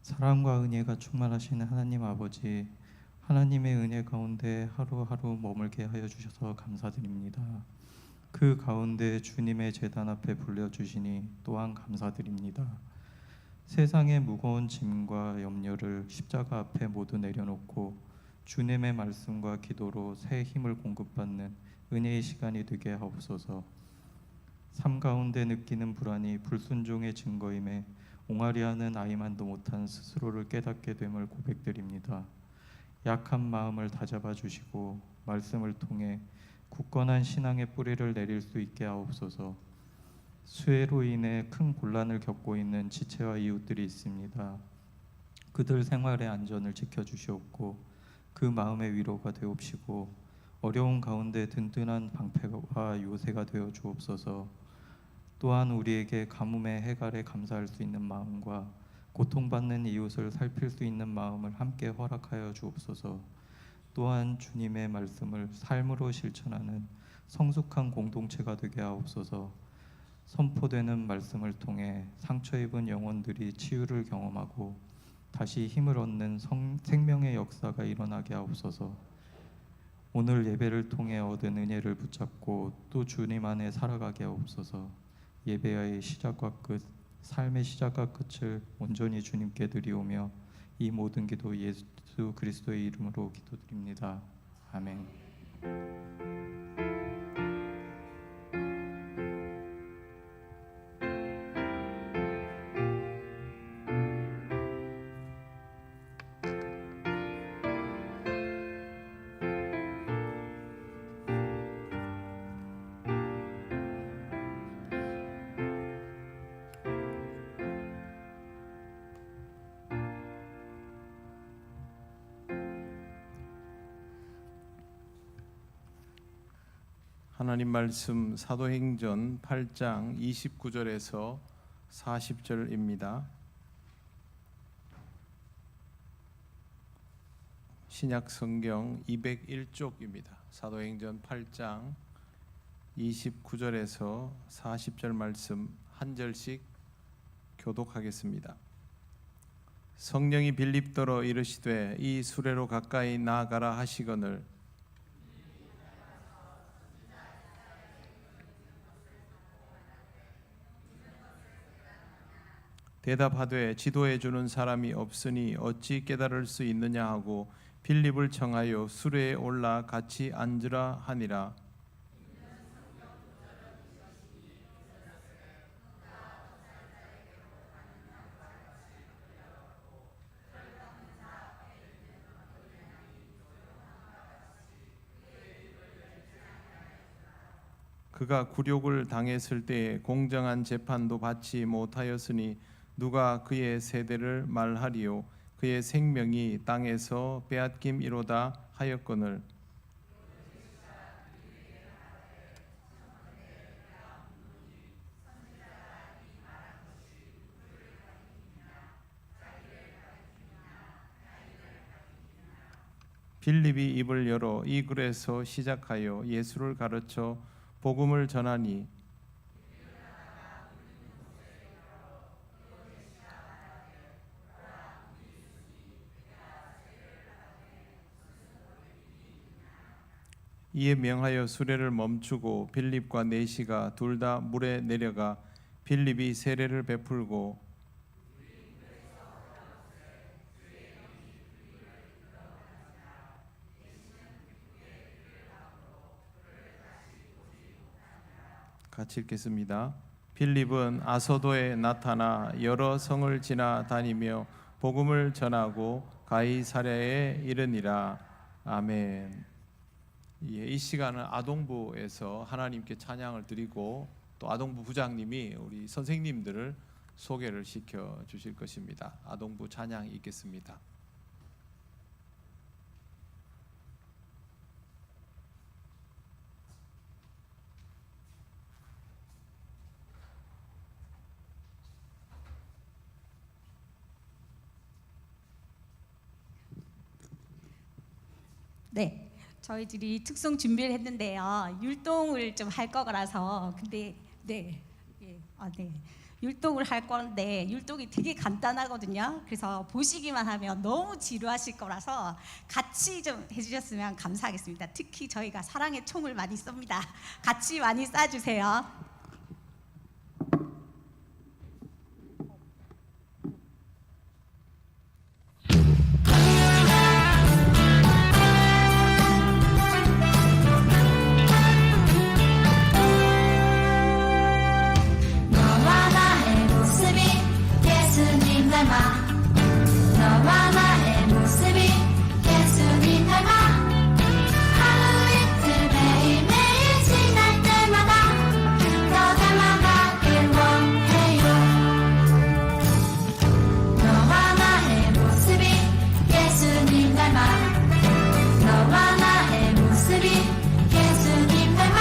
사랑과 은혜가 충만하신 하나님 아버지, 하나님의 은혜 가운데 하루하루 머물게 하여 주셔서 감사드립니다. 그 가운데 주님의 제단 앞에 불려주시니 또한 감사드립니다. 세상의 무거운 짐과 염려를 십자가 앞에 모두 내려놓고 주님의 말씀과 기도로 새 힘을 공급받는 은혜의 시간이 되게 하옵소서. 삶 가운데 느끼는 불안이 불순종의 증거임에 옹알이하는 아이만도 못한 스스로를 깨닫게 됨을 고백드립니다. 약한 마음을 다잡아 주시고 말씀을 통해 굳건한 신앙의 뿌리를 내릴 수 있게 하옵소서. 수해로 인해 큰 곤란을 겪고 있는 지체와 이웃들이 있습니다. 그들 생활의 안전을 지켜주시옵고 그 마음의 위로가 되옵시고 어려운 가운데 든든한 방패와 요새가 되어 주옵소서. 또한 우리에게 가뭄의 해갈에 감사할 수 있는 마음과 고통받는 이웃을 살필 수 있는 마음을 함께 허락하여 주옵소서. 또한 주님의 말씀을 삶으로 실천하는 성숙한 공동체가 되게 하옵소서. 선포되는 말씀을 통해 상처 입은 영혼들이 치유를 경험하고 다시 힘을 얻는 생명의 역사가 일어나게 하옵소서. 오늘 예배를 통해 얻은 은혜를 붙잡고 또 주님 안에 살아가게 하옵소서. 예배의 시작과 끝, 삶의 시작과 끝을 온전히 주님께 드리오며 이 모든 기도 예수 그리스도의 이름으로 기도드립니다. 아멘. 하나님 말씀 사도행전 8장 29절에서 40절입니다. 신약 성경 201쪽입니다. 사도행전 8장 29절에서 40절 말씀 한 절씩 교독하겠습니다. 성령이 빌립더러 이르시되 이 수레로 가까이 나아가라 하시거늘 대답하되 지도해 주는 사람이 없으니 어찌 깨달을 수 있느냐 하고 빌립을 청하여 수레에 올라 같이 앉으라 하니라. 그가 굴욕을 당했을 때에 공정한 재판도 받지 못하였으니 누가 그의 세대를 말하리요. 그의 생명이 땅에서 빼앗김이로다 하였거늘 빌립이 입을 열어 이 글에서 시작하여 예수를 가르쳐 복음을 전하니 이에 명하여 수레를 멈추고 빌립과 내시가 둘 다 물에 내려가 빌립이 세례를 베풀고 같이 읽겠습니다. 빌립은 아소도에 나타나 여러 성을 지나 다니며 복음을 전하고 가이사랴에 이르니라. 아멘. 이 시간은 아동부에서 하나님께 찬양을 드리고 또 아동부 부장님이 우리 선생님들을 소개를 시켜 주실 것입니다. 아동부 찬양 있겠습니다. 네, 저희들이 특송 준비를 했는데요. 율동을 좀 할 거라서 근데 네, 네. 율동을 할 건데 율동이 되게 간단하거든요. 그래서 보시기만 하면 너무 지루하실 거라서 같이 좀 해주셨으면 감사하겠습니다. 특히 저희가 사랑의 총을 많이 쏩니다. 같이 많이 쏴주세요. 너와 나의 모습이 예수님 닮아 너와 나의 모습이 예수님 닮아 하루 이틀 매일매일 지날 때마다 더 닮아가길 원해요. 너와 나의 모습이 예수님 닮아 너와 나의 모습이 예수님 닮아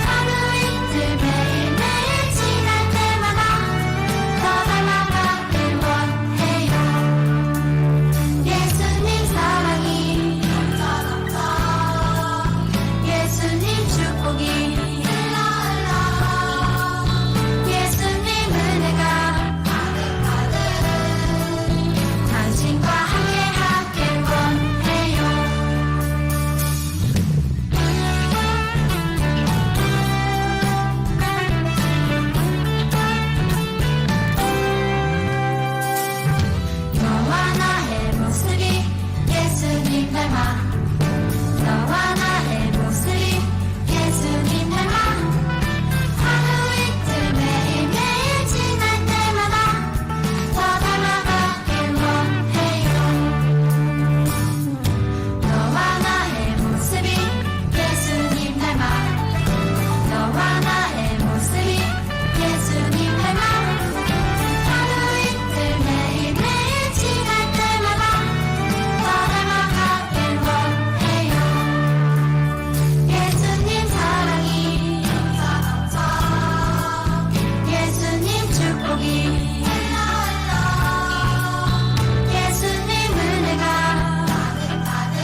하루 이틀 매일매일 지날 때마다 더 닮아가길 원해요. 예수님 사랑이 넘쳐 예수님 축복이 흘러 예수님 은혜가 가득가득 당신과 함께하길 원해요. 너와 나의 모습이 예수님 닮아 너와 나의 모습이 예수님 닮아 하루 이틀 매일매일 지날 때마다 더 닮아가길 원해요. 너와 나의 모습이 예수님 닮아 너와 나의 모습이 예수님 닮아 하루 이틀 매일매일 지날 때마다 더 닮아가길 원해요. 예수님 사랑이 넘쳐 예수님 축복이 흘러 예수님 은혜가 가득가득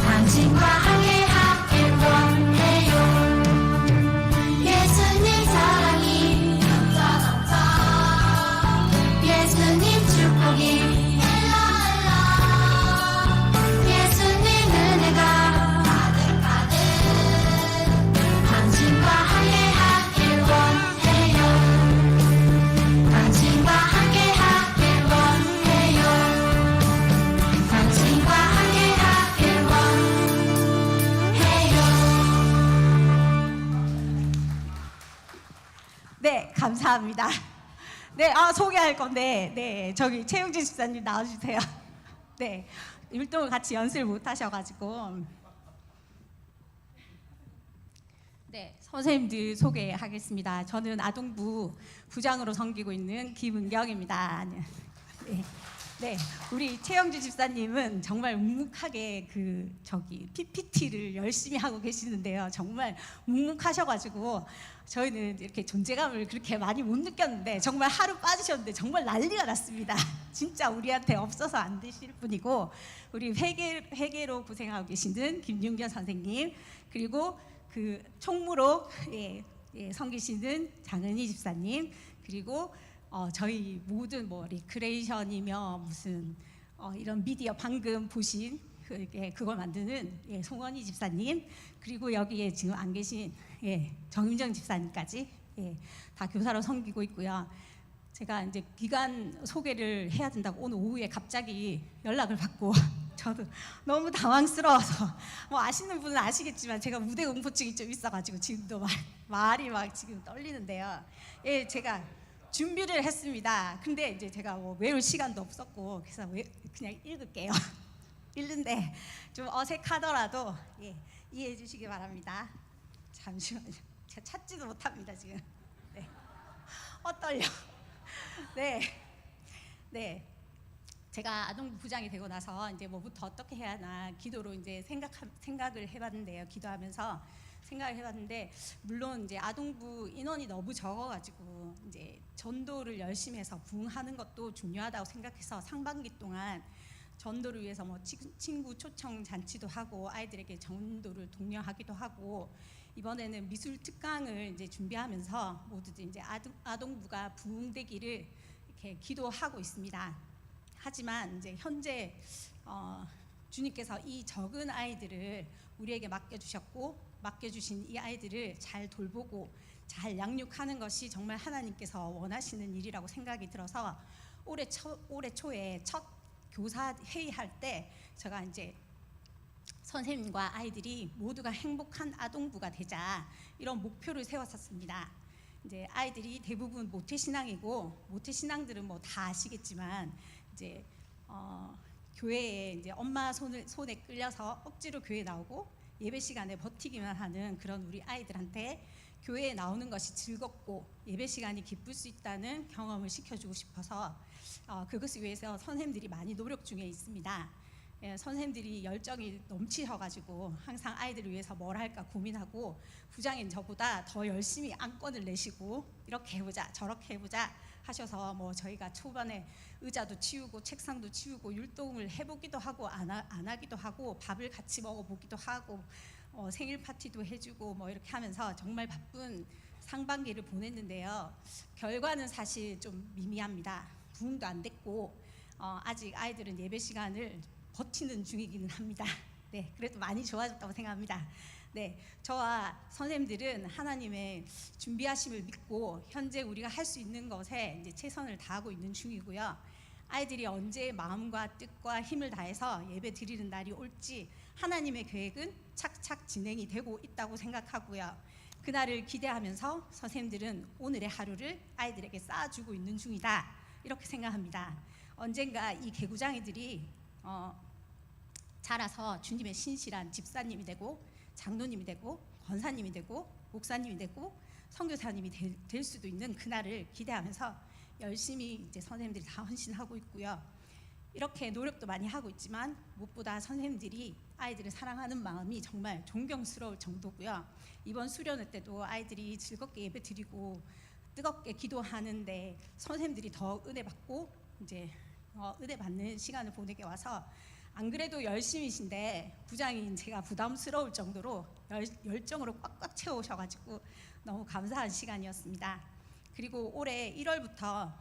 당신과 함께하길 원해요. 예수님 사랑이 넘쳐 예수님 축복이 흘러 예수님 은혜가 가득가득 당신과 함께하길 원해요. 당신과 함께하길 원해요. 당신과 함께하길 원해요. 네, 감사합니다. 네, 소개할 건데, 네, 저기 최용진 집사님 나와주세요. 네, 율동을 같이 연습을 못 하셔가지고, 네, 선생님들 소개하겠습니다. 저는 아동부 부장으로 섬기고 있는 김은경입니다. 네, 네, 우리 최영주 집사님은 정말 묵묵하게 PPT를 열심히 하고 계시는데요. 정말 묵묵하셔가지고 저희는 이렇게 존재감을 그렇게 많이 못 느꼈는데 정말 하루 빠지셨는데 정말 난리가 났습니다. 진짜 우리한테 없어서 안 되실 분이고 우리 회계로 고생하고 계시는 김윤경 선생님 그리고 그 총무로 섬기시는 장은희 집사님 그리고 저희 모든 뭐 리크레이션이며 무슨 이런 미디어 방금 보신 그걸 만드는 송원희 집사님 그리고 여기에 지금 안 계신 정윤정 집사님까지 다 교사로 섬기고 있고요. 제가 이제 기간 소개를 해야 된다고 오늘 오후에 갑자기 연락을 받고 저도 너무 당황스러워서 뭐 아시는 분은 아시겠지만 제가 무대 공포증이 좀 있어가지고 지금도 말이 막 지금 떨리는데요. 제가 준비를 했습니다. 근데 이제 제가 뭐 외울 시간도 없었고 그래서 그냥 읽을게요. 읽는데 좀 어색하더라도 이해해 주시기 바랍니다. 잠시만요. 제가 찾지도 못합니다 지금. 네. 떨려. 네. 제가 아동부 부장이 되고 나서 이제 뭐부터 어떻게 해야 하나 기도로 이제 생각을 해봤는데요. 기도하면서 생각을 해봤는데 물론 이제 아동부 인원이 너무 적어가지고 이제 전도를 열심히 해서 부흥하는 것도 중요하다고 생각해서 상반기 동안 전도를 위해서 뭐 친구 초청 잔치도 하고 아이들에게 전도를 독려하기도 하고 이번에는 미술 특강을 이제 준비하면서 모두들 이제 아동부가 부흥되기를 이렇게 기도하고 있습니다. 하지만 이제 현재 주님께서 이 적은 아이들을 우리에게 맡겨주셨고 맡겨주신 이 아이들을 잘 돌보고 잘 양육하는 것이 정말 하나님께서 원하시는 일이라고 생각이 들어서 올해 초에 첫 교사 회의할 때 제가 이제 선생님과 아이들이 모두가 행복한 아동부가 되자 이런 목표를 세웠었습니다. 이제 아이들이 대부분 모태신앙이고 모태신앙들은 뭐 다 아시겠지만 이제 교회에 이제 엄마 손에 끌려서 억지로 교회 나오고 예배 시간에 버티기만 하는 그런 우리 아이들한테 교회에 나오는 것이 즐겁고 예배 시간이 기쁠 수 있다는 경험을 시켜주고 싶어서 그것을 위해서 선생님들이 많이 노력 중에 있습니다. 예, 선생님들이 열정이 넘치셔가지고 항상 아이들을 위해서 뭘 할까 고민하고 부장인 저보다 더 열심히 안건을 내시고 이렇게 해보자 저렇게 해보자 하셔서 뭐 저희가 초반에 의자도 치우고 책상도 치우고 율동을 해보기도 하고 안 하기도 하고 밥을 같이 먹어보기도 하고 생일 파티도 해주고 뭐 이렇게 하면서 정말 바쁜 상반기를 보냈는데요. 결과는 사실 좀 미미합니다. 부흥도 안 됐고 아직 아이들은 예배 시간을 버티는 중이기는 합니다. 네, 그래도 많이 좋아졌다고 생각합니다. 네, 저와 선생님들은 하나님의 준비하심을 믿고 현재 우리가 할 수 있는 것에 이제 최선을 다하고 있는 중이고요. 아이들이 언제 마음과 뜻과 힘을 다해서 예배 드리는 날이 올지 하나님의 계획은 착착 진행이 되고 있다고 생각하고요. 그날을 기대하면서 선생님들은 오늘의 하루를 아이들에게 쌓아주고 있는 중이다 이렇게 생각합니다. 언젠가 이 개구장이들이 자라서 주님의 신실한 집사님이 되고 장로님이 되고 권사님이 되고 목사님이 되고 선교사님이 될 수도 있는 그날을 기대하면서 열심히 이제 선생님들이 다 헌신하고 있고요. 이렇게 노력도 많이 하고 있지만 무엇보다 선생님들이 아이들을 사랑하는 마음이 정말 존경스러울 정도고요. 이번 수련회 때도 아이들이 즐겁게 예배 드리고 뜨겁게 기도하는데 선생님들이 더 은혜 받고 이제 은혜 받는 시간을 보내게 와서 안 그래도 열심히신데 부장인 제가 부담스러울 정도로 열정으로 꽉꽉 채우셔가지고 너무 감사한 시간이었습니다. 그리고 올해 1월부터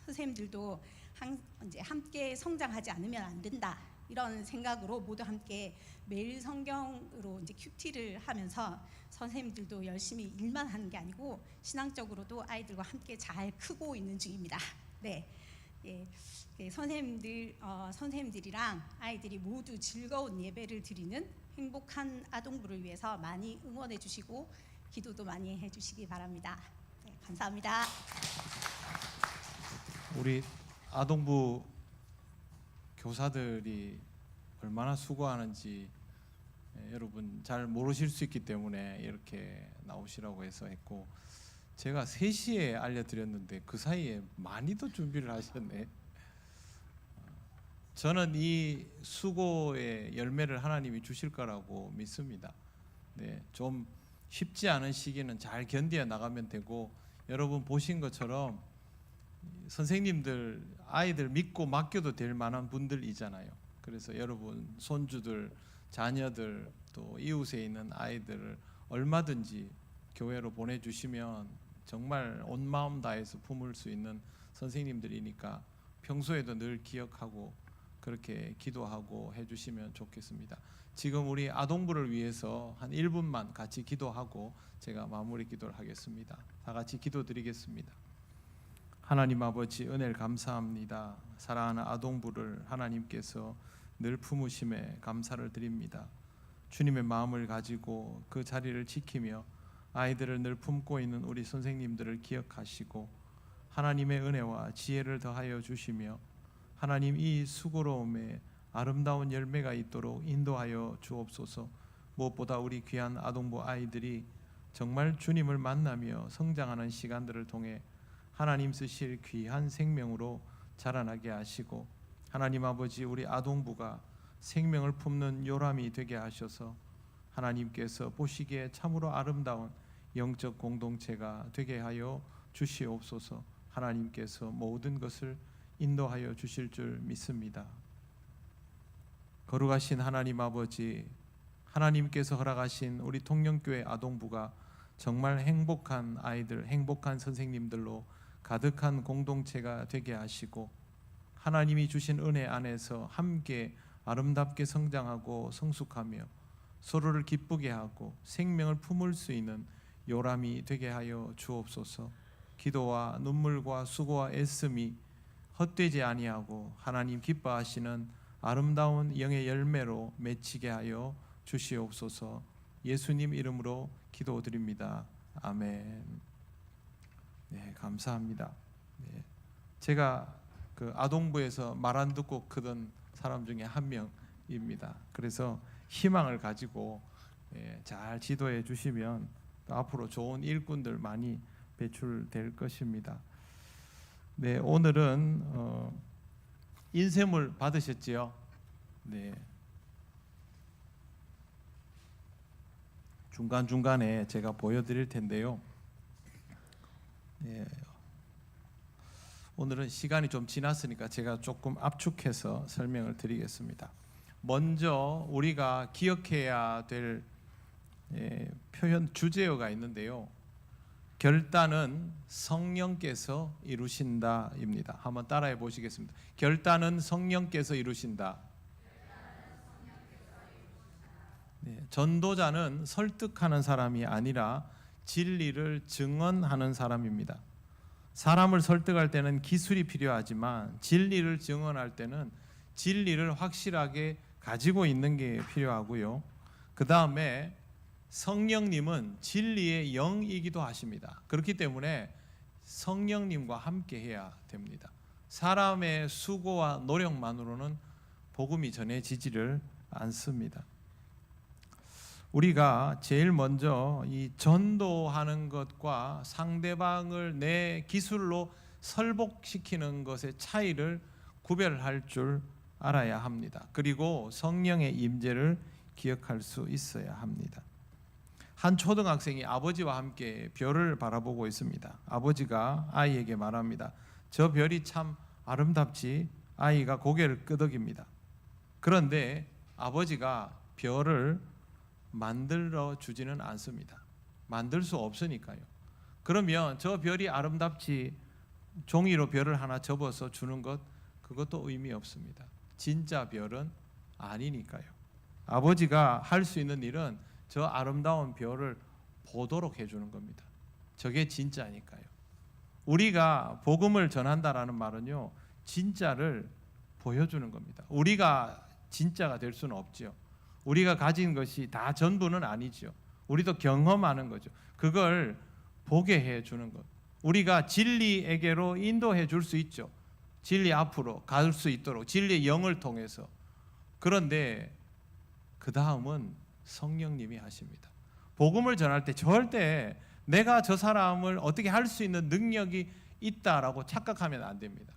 선생님들도 이제 함께 성장하지 않으면 안 된다 이런 생각으로 모두 함께 매일 성경으로 이제 큐티를 하면서 선생님들도 열심히 일만 하는 게 아니고 신앙적으로도 아이들과 함께 잘 크고 있는 중입니다. 네. 예, 선생님들이랑 아이들이 모두 즐거운 예배를 드리는 행복한 아동부를 위해서 많이 응원해 주시고 기도도 많이 해 주시기 바랍니다. 네, 감사합니다. 우리 아동부 교사들이 얼마나 수고하는지 여러분 잘 모르실 수 있기 때문에 이렇게 나오시라고 해서 했고 제가 3시에 알려드렸는데 그 사이에 많이도 준비를 하셨네. 저는 이 수고의 열매를 하나님이 주실 거라고 믿습니다. 네, 좀 쉽지 않은 시기는 잘 견뎌 나가면 되고 여러분 보신 것처럼 선생님들 아이들 믿고 맡겨도 될 만한 분들이잖아요. 그래서 여러분 손주들 자녀들 또 이웃에 있는 아이들을 얼마든지 교회로 보내주시면 정말 온 마음 다해서 품을 수 있는 선생님들이니까 평소에도 늘 기억하고 그렇게 기도하고 해주시면 좋겠습니다. 지금 우리 아동부를 위해서 한 1분만 같이 기도하고 제가 마무리 기도를 하겠습니다. 다 같이 기도드리겠습니다. 하나님 아버지 은혜를 감사합니다. 사랑하는 아동부를 하나님께서 늘 품으심에 감사를 드립니다. 주님의 마음을 가지고 그 자리를 지키며 아이들을 늘 품고 있는 우리 선생님들을 기억하시고 하나님의 은혜와 지혜를 더하여 주시며 하나님 이 수고로움에 아름다운 열매가 있도록 인도하여 주옵소서. 무엇보다 우리 귀한 아동부 아이들이 정말 주님을 만나며 성장하는 시간들을 통해 하나님 쓰실 귀한 생명으로 자라나게 하시고 하나님 아버지 우리 아동부가 생명을 품는 요람이 되게 하셔서 하나님께서 보시기에 참으로 아름다운 영적 공동체가 되게 하여 주시옵소서. 하나님께서 모든 것을 인도하여 주실 줄 믿습니다. 거룩하신 하나님 아버지, 하나님께서 허락하신 우리 통영교회 아동부가 정말 행복한 아이들, 행복한 선생님들로 가득한 공동체가 되게 하시고 하나님이 주신 은혜 안에서 함께 아름답게 성장하고 성숙하며 서로를 기쁘게 하고 생명을 품을 수 있는 요람이 되게 하여 주옵소서. 기도와 눈물과 수고와 애씀이 헛되지 아니하고 하나님 기뻐하시는 아름다운 영의 열매로 맺히게 하여 주시옵소서. 예수님 이름으로 기도드립니다. 아멘. 네, 감사합니다. 네, 제가 그 아동부에서 말 안 듣고 크던 사람 중에 한 명입니다. 그래서 희망을 가지고 잘 지도해 주시면 또 앞으로 좋은 일꾼들 많이 배출될 것입니다. 네, 오늘은 인쇄물 받으셨지요? 네. 중간중간에 제가 보여드릴 텐데요. 네. 오늘은 시간이 좀 지났으니까 제가 조금 압축해서 설명을 드리겠습니다. 먼저 우리가 기억해야 될 표현 주제어가 있는데요. 결단은 성령께서 이루신다입니다. 한번 따라해 보시겠습니다. 결단은 성령께서 이루신다. 네, 전도자는 설득하는 사람이 아니라 진리를 증언하는 사람입니다. 사람을 설득할 때는 기술이 필요하지만 진리를 증언할 때는 진리를 확실하게 가지고 있는 게 필요하고요. 그 다음에 성령님은 진리의 영이기도 하십니다. 그렇기 때문에 성령님과 함께 해야 됩니다. 사람의 수고와 노력만으로는 복음이 전해지지를 않습니다. 우리가 제일 먼저 이 전도하는 것과 상대방을 내 기술로 설복시키는 것의 차이를 구별할 줄 알아야 합니다. 그리고 성령의 임재를 기억할 수 있어야 합니다. 한 초등학생이 아버지와 함께 별을 바라보고 있습니다. 아버지가 아이에게 말합니다. 저 별이 참 아름답지? 아이가 고개를 끄덕입니다. 그런데 아버지가 별을 만들어 주지는 않습니다. 만들 수 없으니까요. 그러면 저 별이 아름답지 종이로 별을 하나 접어서 주는 것, 그것도 의미 없습니다. 진짜 별은 아니니까요. 아버지가 할 수 있는 일은 저 아름다운 별을 보도록 해주는 겁니다. 저게 진짜니까요. 우리가 복음을 전한다라는 말은요, 진짜를 보여주는 겁니다. 우리가 진짜가 될 수는 없죠. 우리가 가진 것이 다 전부는 아니죠. 우리도 경험하는 거죠. 그걸 보게 해주는 것. 우리가 진리에게로 인도해 줄 수 있죠. 진리 앞으로 갈 수 있도록 진리의 영을 통해서. 그런데 그 다음은 성령님이 하십니다. 복음을 전할 때 절대 내가 저 사람을 어떻게 할 수 있는 능력이 있다라고 착각하면 안 됩니다.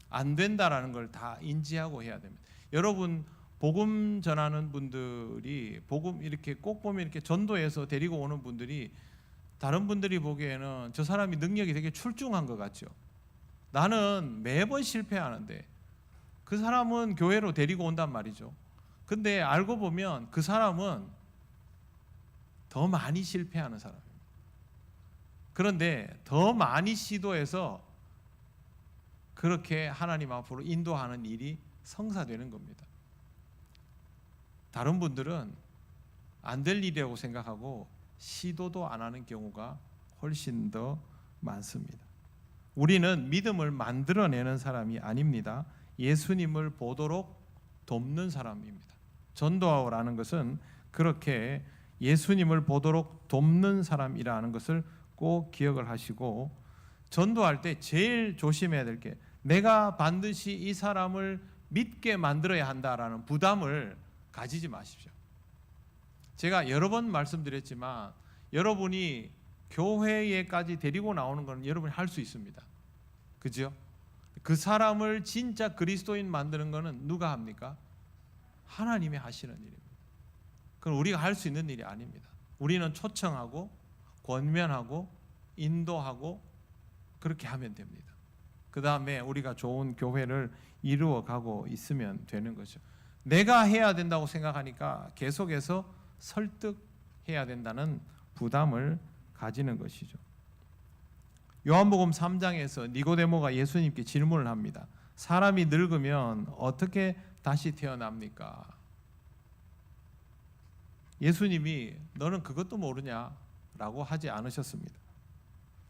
안 된다라는 걸 다 인지하고 해야 됩니다. 여러분 복음 전하는 분들이 복음 이렇게 꼭 보면 이렇게 전도해서 데리고 오는 분들이 다른 분들이 보기에는 저 사람이 능력이 되게 출중한 것 같죠. 나는 매번 실패하는데 그 사람은 교회로 데리고 온단 말이죠. 근데 알고 보면 그 사람은 더 많이 실패하는 사람입니다. 그런데 더 많이 시도해서 그렇게 하나님 앞으로 인도하는 일이 성사되는 겁니다. 다른 분들은 안 될 일이라고 생각하고 시도도 안 하는 경우가 훨씬 더 많습니다. 우리는 믿음을 만들어내는 사람이 아닙니다. 예수님을 보도록 돕는 사람입니다. 전도하라는 것은 그렇게 예수님을 보도록 돕는 사람이라는 것을 꼭 기억을 하시고, 전도할 때 제일 조심해야 될 게 내가 반드시 이 사람을 믿게 만들어야 한다라는 부담을 가지지 마십시오. 제가 여러 번 말씀드렸지만 여러분이 교회에까지 데리고 나오는 건 여러분이 할 수 있습니다. 그죠? 그 사람을 진짜 그리스도인 만드는 거는 누가 합니까? 하나님이 하시는 일입니다. 그건 우리가 할 수 있는 일이 아닙니다. 우리는 초청하고 권면하고 인도하고 그렇게 하면 됩니다. 그 다음에 우리가 좋은 교회를 이루어가고 있으면 되는 거죠. 내가 해야 된다고 생각하니까 계속해서 설득해야 된다는 부담을 가지는 것이죠. 요한복음 3장에서 니고데모가 예수님께 질문을 합니다. 사람이 늙으면 어떻게 다시 태어납니까? 예수님이 너는 그것도 모르냐라고 하지 않으셨습니다.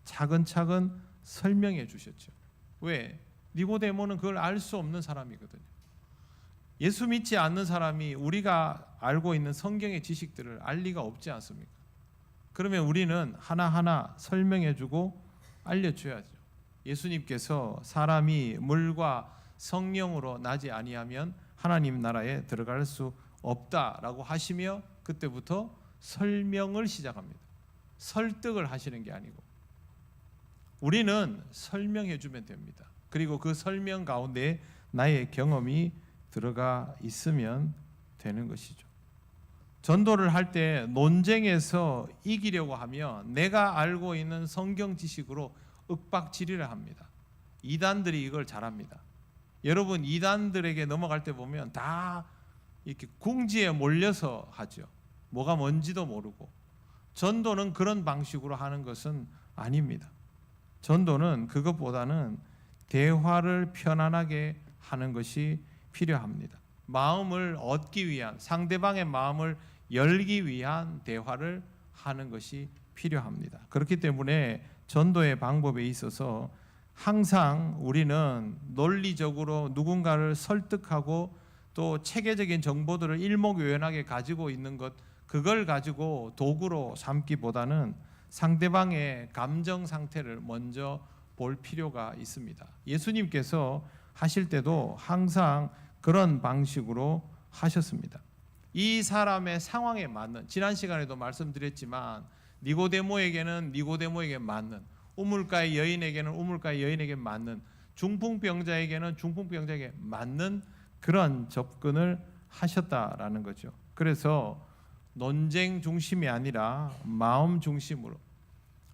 차근차근 설명해 주셨죠. 왜? 니고데모는 그걸 알 수 없는 사람이거든요. 예수 믿지 않는 사람이 우리가 알고 있는 성경의 지식들을 알 리가 없지 않습니까? 그러면 우리는 하나하나 설명해 주고 알려줘야죠. 예수님께서 사람이 물과 성령으로 나지 아니하면 하나님 나라에 들어갈 수 없다라고 하시며 그때부터 설명을 시작합니다. 설득을 하시는 게 아니고 우리는 설명해 주면 됩니다. 그리고 그 설명 가운데 나의 경험이 들어가 있으면 되는 것이죠. 전도를 할 때 논쟁에서 이기려고 하면 내가 알고 있는 성경 지식으로 윽박지리를 합니다. 이단들이 이걸 잘합니다. 여러분 이단들에게 넘어갈 때 보면 다 이렇게 궁지에 몰려서 하죠. 뭐가 뭔지도 모르고. 전도는 그런 방식으로 하는 것은 아닙니다. 전도는 그것보다는 대화를 편안하게 하는 것이 필요합니다. 마음을 얻기 위한, 상대방의 마음을 열기 위한 대화를 하는 것이 필요합니다. 그렇기 때문에 전도의 방법에 있어서 항상 우리는 논리적으로 누군가를 설득하고 또 체계적인 정보들을 일목요연하게 가지고 있는 것, 그걸 가지고 도구로 삼기보다는 상대방의 감정 상태를 먼저 볼 필요가 있습니다. 예수님께서 하실 때도 항상 그런 방식으로 하셨습니다. 이 사람의 상황에 맞는, 지난 시간에도 말씀드렸지만 니고데모에게는 니고데모에게 맞는, 우물가의 여인에게는 우물가의 여인에게 맞는, 중풍병자에게는 중풍병자에게 맞는 그런 접근을 하셨다라는 거죠. 그래서 논쟁 중심이 아니라 마음 중심으로,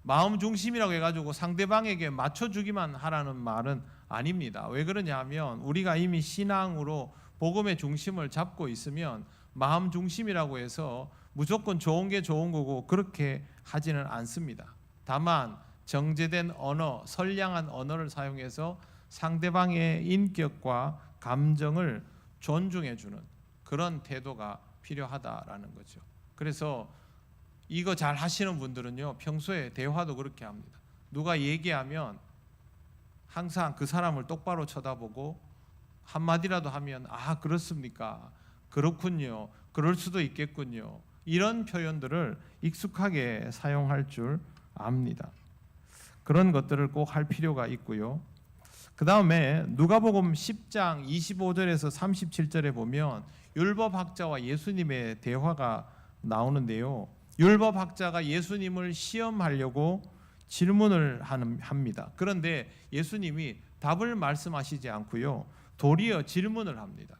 마음 중심이라고 해가지고 상대방에게 맞춰주기만 하라는 말은 아닙니다. 왜 그러냐 하면 우리가 이미 신앙으로 복음의 중심을 잡고 있으면 마음 중심이라고 해서 무조건 좋은 게 좋은 거고 그렇게 하지는 않습니다. 다만 정제된 언어, 선량한 언어를 사용해서 상대방의 인격과 감정을 존중해주는 그런 태도가 필요하다라는 거죠. 그래서 이거 잘 하시는 분들은요, 평소에 대화도 그렇게 합니다. 누가 얘기하면 항상 그 사람을 똑바로 쳐다보고 한마디라도 하면 아 그렇습니까? 그렇군요. 그럴 수도 있겠군요. 이런 표현들을 익숙하게 사용할 줄 압니다. 그런 것들을 꼭 할 필요가 있고요. 그 다음에 누가복음 10장 25절에서 37절에 보면 율법학자와 예수님의 대화가 나오는데요. 율법학자가 예수님을 시험하려고 질문을 합니다. 그런데 예수님이 답을 말씀하시지 않고요. 도리어 질문을 합니다.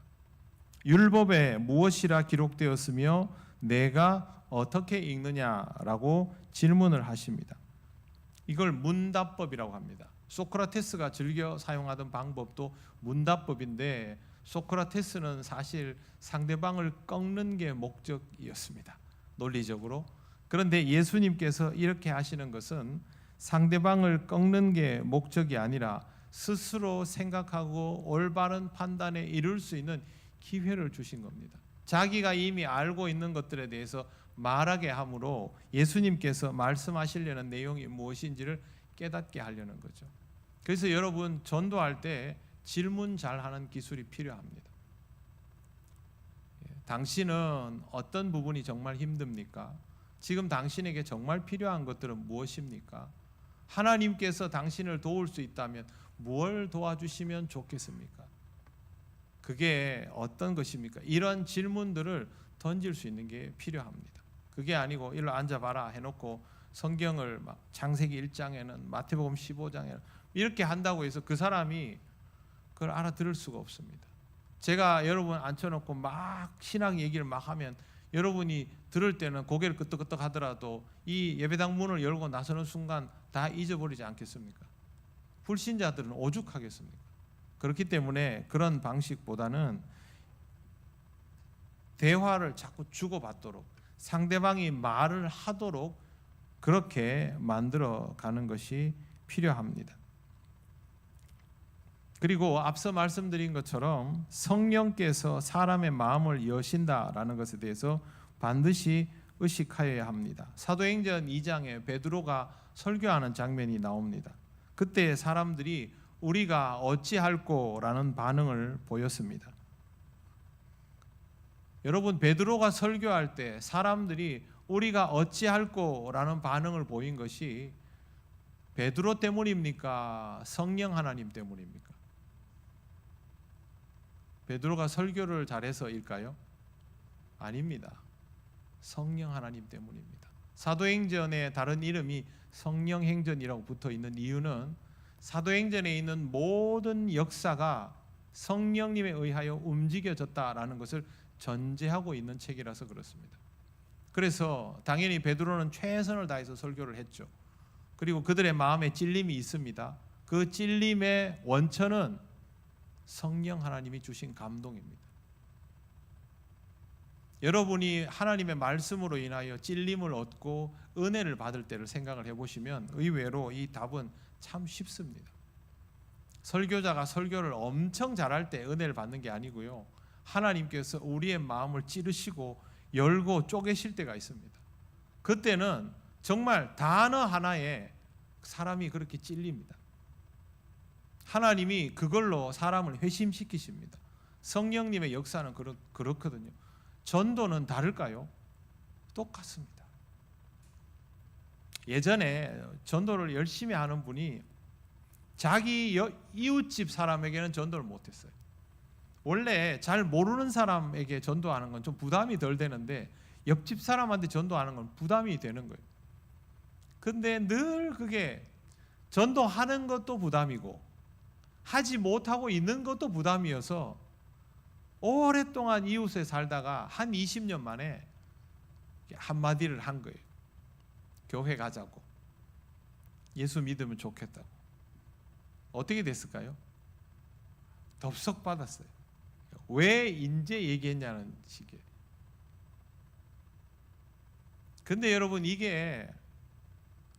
율법에 무엇이라 기록되었으며 내가 어떻게 읽느냐라고 질문을 하십니다. 이걸 문답법이라고 합니다. 소크라테스가 즐겨 사용하던 방법도 문답법인데 소크라테스는 사실 상대방을 꺾는 게 목적이었습니다. 논리적으로. 그런데 예수님께서 이렇게 하시는 것은 상대방을 꺾는 게 목적이 아니라 스스로 생각하고 올바른 판단에 이를 수 있는 기회를 주신 겁니다. 자기가 이미 알고 있는 것들에 대해서 말하게 함으로 예수님께서 말씀하시려는 내용이 무엇인지를 깨닫게 하려는 거죠. 그래서 여러분 전도할 때 질문 잘하는 기술이 필요합니다. 당신은 어떤 부분이 정말 힘듭니까? 지금 당신에게 정말 필요한 것들은 무엇입니까? 하나님께서 당신을 도울 수 있다면 뭘 도와주시면 좋겠습니까? 그게 어떤 것입니까? 이런 질문들을 던질 수 있는 게 필요합니다. 그게 아니고 일로 앉아봐라 해놓고 성경을 막 창세기 1장에는 마태복음 15장에는 이렇게 한다고 해서 그 사람이 그걸 알아들을 수가 없습니다. 제가 여러분 앉혀놓고 막 신학 얘기를 막 하면 여러분이 들을 때는 고개를 끄덕끄덕 하더라도 이 예배당 문을 열고 나서는 순간 다 잊어버리지 않겠습니까? 불신자들은 오죽하겠습니까? 그렇기 때문에 그런 방식보다는 대화를 자꾸 주고받도록 상대방이 말을 하도록 그렇게 만들어 가는 것이 필요합니다. 그리고 앞서 말씀드린 것처럼 성령께서 사람의 마음을 여신다라는 것에 대해서 반드시 의식하여야 합니다. 사도행전 2장에 베드로가 설교하는 장면이 나옵니다. 그때 사람들이 우리가 어찌할꼬라는 반응을 보였습니다. 여러분, 베드로가 설교할 때 사람들이 우리가 어찌할꼬라는 반응을 보인 것이 베드로 때문입니까? 성령 하나님 때문입니까? 베드로가 설교를 잘해서일까요? 아닙니다. 성령 하나님 때문입니다. 사도행전에 다른 이름이 성령행전이라고 붙어 있는 이유는 사도행전에 있는 모든 역사가 성령님에 의하여 움직여졌다라는 것을 전제하고 있는 책이라서 그렇습니다. 그래서 당연히 베드로는 최선을 다해서 설교를 했죠. 그리고 그들의 마음에 찔림이 있습니다. 그 찔림의 원천은 성령 하나님이 주신 감동입니다. 여러분이 하나님의 말씀으로 인하여 찔림을 얻고 은혜를 받을 때를 생각을 해보시면 의외로 이 답은 참 쉽습니다. 설교자가 설교를 엄청 잘할 때 은혜를 받는 게 아니고요, 하나님께서 우리의 마음을 찌르시고 열고 쪼개실 때가 있습니다. 그때는 정말 단어 하나에 사람이 그렇게 찔립니다. 하나님이 그걸로 사람을 회심시키십니다. 성령님의 역사는 그렇거든요. 전도는 다를까요? 똑같습니다. 예전에 전도를 열심히 하는 분이 자기 이웃집 사람에게는 전도를 못했어요. 원래 잘 모르는 사람에게 전도하는 건 좀 부담이 덜 되는데 옆집 사람한테 전도하는 건 부담이 되는 거예요. 근데 늘 그게 전도하는 것도 부담이고 하지 못하고 있는 것도 부담이어서 오랫동안 이웃에 살다가 한 20년 만에 한마디를 한 거예요. 교회 가자고. 예수 믿으면 좋겠다고. 어떻게 됐을까요? 덥석 받았어요. 왜 인제 얘기했냐는 식이에요. 근데 여러분, 이게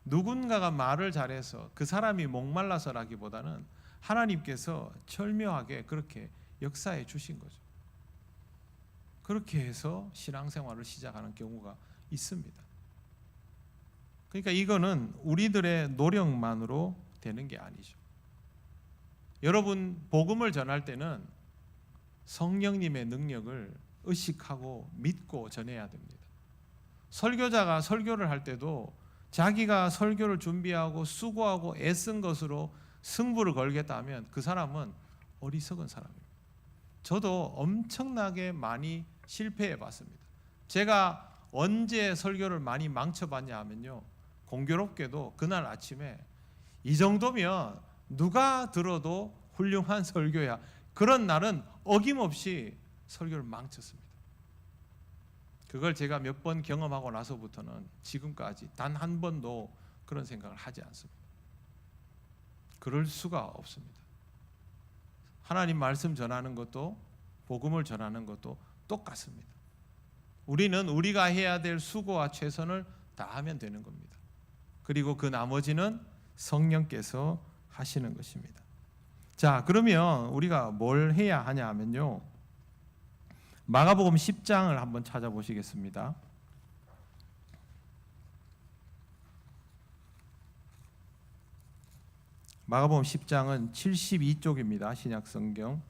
누군가가 말을 잘해서 그 사람이 목말라서라기보다는 하나님께서 철묘하게 그렇게 역사해 주신 거죠. 그렇게 해서 신앙생활을 시작하는 경우가 있습니다. 그러니까 이거는 우리들의 노력만으로 되는 게 아니죠. 여러분, 복음을 전할 때는 성령님의 능력을 의식하고 믿고 전해야 됩니다. 설교자가 설교를 할 때도 자기가 설교를 준비하고 수고하고 애쓴 것으로 승부를 걸겠다 하면 그 사람은 어리석은 사람입니다. 저도 엄청나게 많이 실패해 봤습니다. 제가 언제 설교를 많이 망쳐봤냐 하면요, 공교롭게도 그날 아침에 이 정도면 누가 들어도 훌륭한 설교야, 그런 날은 어김없이 설교를 망쳤습니다. 그걸 제가 몇 번 경험하고 나서부터는 지금까지 단 한 번도 그런 생각을 하지 않습니다. 그럴 수가 없습니다. 하나님 말씀 전하는 것도 복음을 전하는 것도 똑같습니다. 우리는 우리가 해야 될 수고와 최선을 다하면 되는 겁니다. 그리고 그 나머지는 성령께서 하시는 것입니다. 자, 그러면 우리가 뭘 해야 하냐 하면요, 마가복음 10장을 한번 찾아보시겠습니다. 마가복음 10장은 72쪽입니다. 신약성경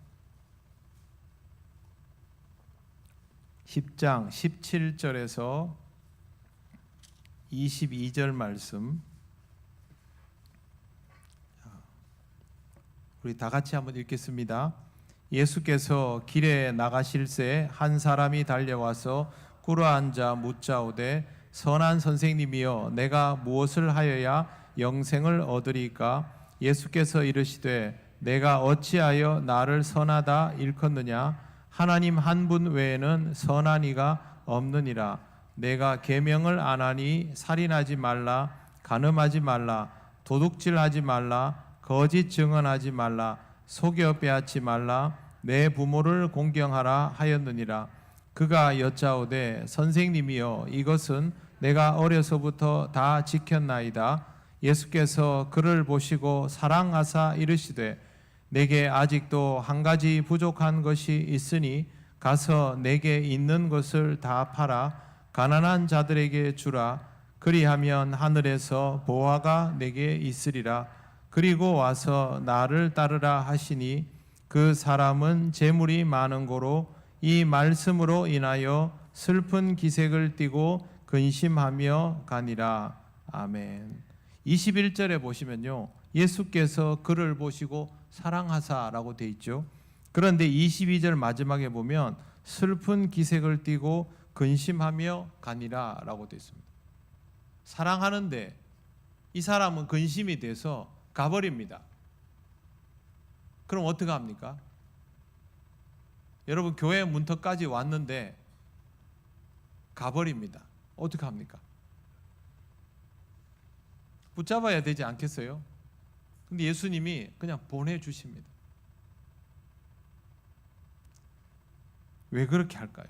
10장 17절에서 22절 말씀, 우리 다 같이 한번 읽겠습니다. 예수께서 길에 나가실새 한 사람이 달려와서 꿇어앉아 묻자오되 선한 선생님이여 내가 무엇을 하여야 영생을 얻으리까? 예수께서 이르시되 내가 어찌하여 나를 선하다 일컫느냐? 하나님 한 분 외에는 선한 이가 없느니라. 내가 계명을 안 하니 살인하지 말라, 간음하지 말라, 도둑질하지 말라, 거짓 증언하지 말라, 속여 빼앗지 말라, 내 부모를 공경하라 하였느니라. 그가 여짜오되 선생님이여 이것은 내가 어려서부터 다 지켰나이다. 예수께서 그를 보시고 사랑하사 이르시되 내게 아직도 한 가지 부족한 것이 있으니 가서 내게 있는 것을 다 팔아 가난한 자들에게 주라. 그리하면 하늘에서 보화가 내게 있으리라. 그리고 와서 나를 따르라 하시니 그 사람은 재물이 많은 고로 이 말씀으로 인하여 슬픈 기색을 띠고 근심하며 가니라. 아멘. 21절에 보시면요, 예수께서 그를 보시고 사랑하사라고 돼 있죠. 그런데 22절 마지막에 보면 슬픈 기색을 띠고 근심하며 가니라라고 돼 있습니다. 사랑하는데 이 사람은 근심이 돼서 가버립니다. 그럼 어떻게 합니까? 여러분, 교회 문턱까지 왔는데 가버립니다. 어떻게 합니까? 붙잡아야 되지 않겠어요? 근데 예수님이 그냥 보내주십니다. 왜 그렇게 할까요?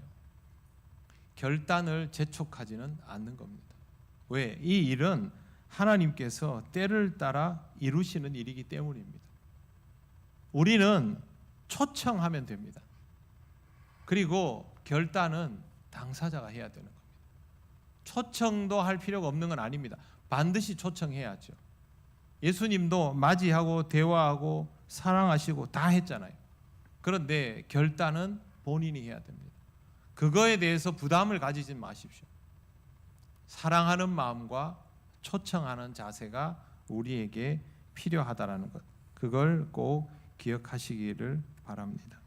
결단을 재촉하지는 않는 겁니다. 왜? 이 일은 하나님께서 때를 따라 이루시는 일이기 때문입니다. 우리는 초청하면 됩니다. 그리고 결단은 당사자가 해야 되는 겁니다. 초청도 할 필요가 없는 건 아닙니다. 반드시 초청해야죠. 예수님도 맞이하고 대화하고 사랑하시고 다 했잖아요. 그런데 결단은 본인이 해야 됩니다. 그거에 대해서 부담을 가지지 마십시오. 사랑하는 마음과 초청하는 자세가 우리에게 필요하다라는 것, 그걸 꼭 기억하시기를 바랍니다.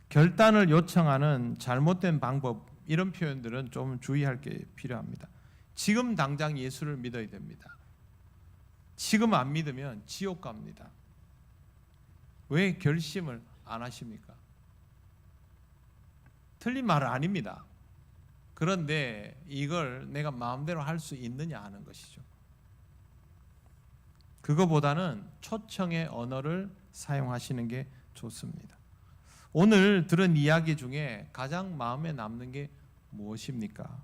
결단을 요청하는 잘못된 방법, 이런 표현들은 좀 주의할 게 필요합니다. 지금 당장 예수를 믿어야 됩니다. 지금 안 믿으면 지옥 갑니다. 왜 결심을 안 하십니까? 틀린 말은 아닙니다. 그런데 이걸 내가 마음대로 할 수 있느냐 하는 것이죠. 그거보다는 초청의 언어를 사용하시는 게 좋습니다. 오늘 들은 이야기 중에 가장 마음에 남는 게 무엇입니까?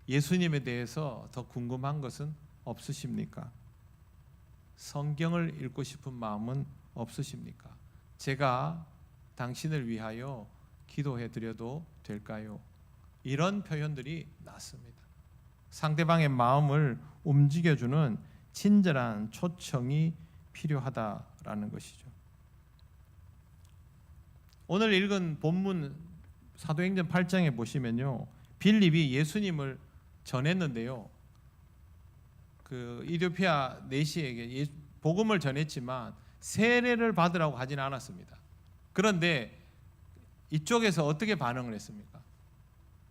예수님에 대해서 더 궁금한 것은 없으십니까? 성경을 읽고 싶은 마음은 없으십니까? 제가 당신을 위하여 기도해 드려도 될까요? 이런 표현들이 낫습니다. 상대방의 마음을 움직여주는 친절한 초청이 필요하다라는 것이죠. 오늘 읽은 본문 사도행전 8장에 보시면요, 빌립이 예수님을 전했는데요, 그 이디오피아 내시에게 복음을 전했지만 세례를 받으라고 하지는 않았습니다. 그런데 이쪽에서 어떻게 반응을 했습니까?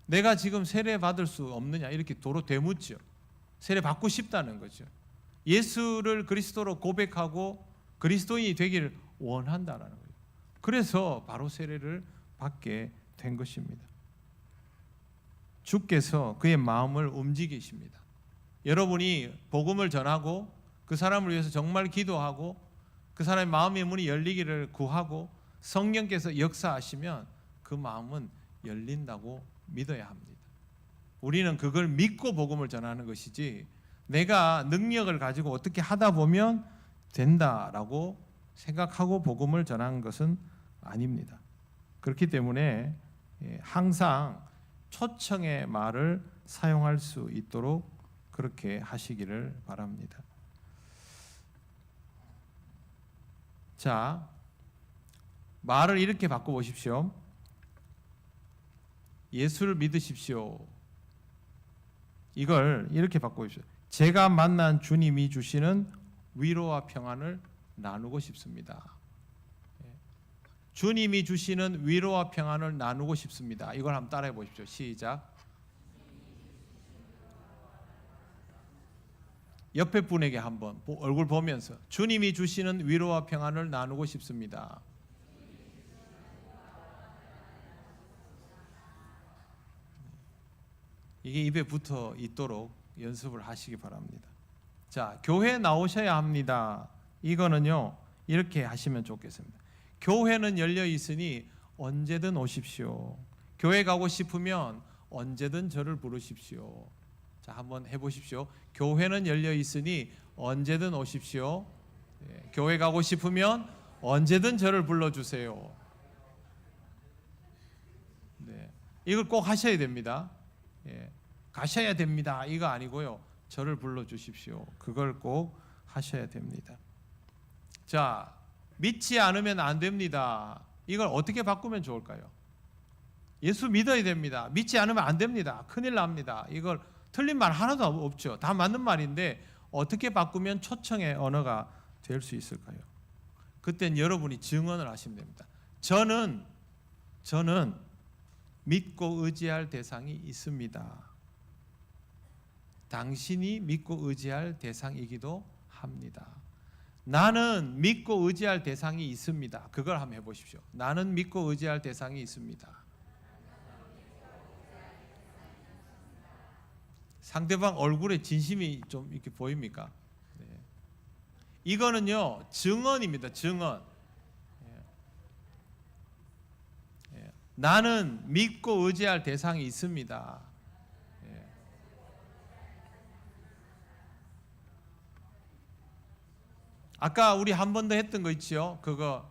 내가 지금 세례 받을 수 없느냐 이렇게 도로 되묻죠. 세례 받고 싶다는 거죠. 예수를 그리스도로 고백하고 그리스도인이 되기를 원한다라는 거예요. 그래서 바로 세례를 받게 된 것입니다. 주께서 그의 마음을 움직이십니다. 여러분이 복음을 전하고 그 사람을 위해서 정말 기도하고 그 사람의 마음의 문이 열리기를 구하고 성령께서 역사하시면 그 마음은 열린다고 믿어야 합니다. 우리는 그걸 믿고 복음을 전하는 것이지 내가 능력을 가지고 어떻게 하다 보면 된다라고 생각하고 복음을 전하는 것은 아닙니다. 그렇기 때문에 항상 초청의 말을 사용할 수 있도록 그렇게 하시기를 바랍니다. 자, 말을 이렇게 바꿔보십시오. 예수를 믿으십시오. 이걸 이렇게 바꿔보십시오. 제가 만난 주님이 주시는 위로와 평안을 나누고 싶습니다. 주님이 주시는 위로와 평안을 나누고 싶습니다. 이걸 한번 따라해 보십시오. 시작. 옆에 분에게 한번 얼굴 보면서 주님이 주시는 위로와 평안을 나누고 싶습니다. 이게 입에 붙어 있도록 연습을 하시기 바랍니다. 자, 교회 나오셔야 합니다. 이거는요, 이렇게 하시면 좋겠습니다. 교회는 열려 있으니 언제든 오십시오. 교회 가고 싶으면 언제든 저를 부르십시오. 자, 한번 해보십시오. 교회는 열려 있으니 언제든 오십시오. 교회 가고 싶으면 언제든 저를 불러주세요. 네, 이걸 꼭 하셔야 됩니다. 가셔야 됩니다. 이거 아니고요. 저를 불러주십시오. 그걸 꼭 하셔야 됩니다. 자, 믿지 않으면 안 됩니다. 이걸 어떻게 바꾸면 좋을까요? 예수 믿어야 됩니다. 믿지 않으면 안 됩니다. 큰일 납니다. 이걸 틀린 말 하나도 없죠. 다 맞는 말인데 어떻게 바꾸면 초청의 언어가 될 수 있을까요? 그땐 여러분이 증언을 하시면 됩니다. 저는 믿고 의지할 대상이 있습니다. 당신이 믿고 의지할 대상이기도 합니다. 나는 믿고 의지할 대상이 있습니다. 그걸 한번 해보십시오. 나는 믿고 의지할 대상이 있습니다. 상대방 얼굴에 진심이 좀 이렇게 보입니까? 네. 이거는요 증언입니다. 증언. 나는 믿고 의지할 대상이 있습니다. 아까 우리 한 번 더 했던 거 있죠? 그거